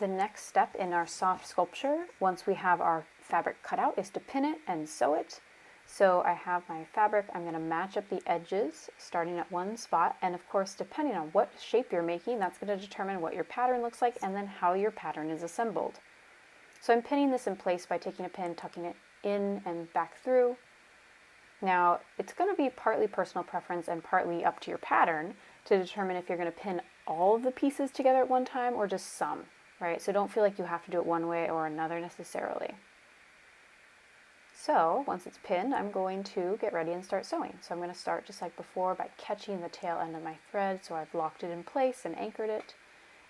The next step in our soft sculpture, once we have our fabric cut out, is to pin it and sew it. So I have my fabric, I'm going to match up the edges starting at one spot, and of course depending on what shape you're making, that's going to determine what your pattern looks like and then how your pattern is assembled. So I'm pinning this in place by taking a pin, tucking it in and back through. Now it's going to be partly personal preference and partly up to your pattern to determine if you're going to pin all of the pieces together at one time or just some. Right? So don't feel like you have to do it one way or another necessarily. So once it's pinned, I'm going to get ready and start sewing. So I'm going to start just like before by catching the tail end of my thread. So I've locked it in place and anchored it.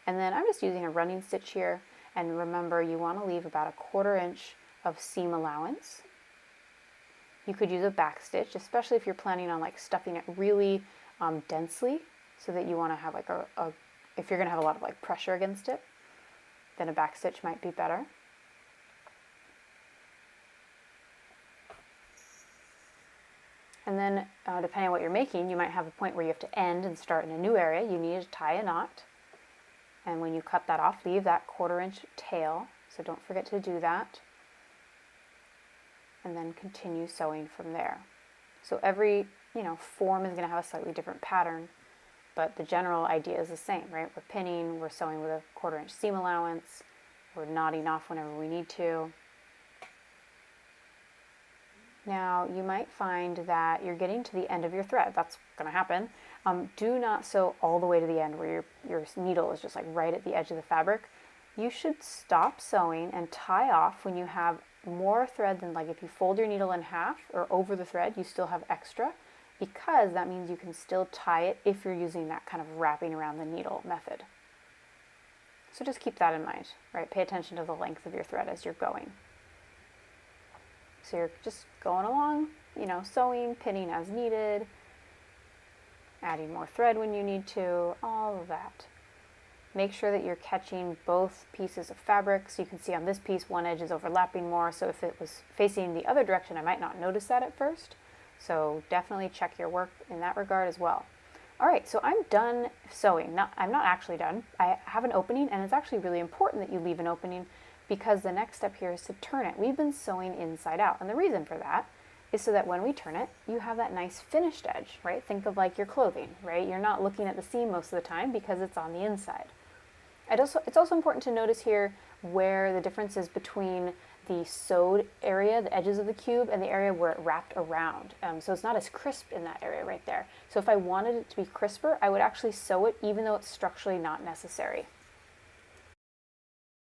And then I'm just using a running stitch here. And remember, you want to leave about 1/4 inch of seam allowance. You could use a back stitch, especially if you're planning on like stuffing it really densely, so that you want to have like if you're going to have a lot of like pressure against it, then a back stitch might be better. And then depending on what you're making, you might have a point where you have to end and start in a new area. You need to tie a knot. And when you cut that off, leave that 1/4 inch tail. So don't forget to do that. And then continue sewing from there. So every form is going to have a slightly different pattern, but the general idea is the same, right? We're pinning, we're sewing with a 1/4 inch seam allowance, we're knotting off whenever we need to. Now you might find that you're getting to the end of your thread. That's going to happen. Do not sew all the way to the end where your needle is just like right at the edge of the fabric. You should stop sewing and tie off when you have more thread than, like, if you fold your needle in half or over the thread, you still have extra, because that means you can still tie it if you're using that kind of wrapping around the needle method. So just keep that in mind, right? Pay attention to the length of your thread as you're going. So you're just going along, sewing, pinning as needed, adding more thread when you need to, all of that. Make sure that you're catching both pieces of fabric. So you can see on this piece, one edge is overlapping more. So if it was facing the other direction, I might not notice that at first. So definitely check your work in that regard as well. All right, so I'm done sewing. I'm not actually done. I have an opening, and it's actually really important that you leave an opening, because the next step here is to turn it. We've been sewing inside out, and the reason for that is so that when we turn it, you have that nice finished edge, right? Think of like your clothing, right? You're not looking at the seam most of the time because it's on the inside. It's also important to notice here where the difference is between the sewed area, the edges of the cube, and the area where it wrapped around. So it's not as crisp in that area right there. So if I wanted it to be crisper, I would actually sew it even though it's structurally not necessary.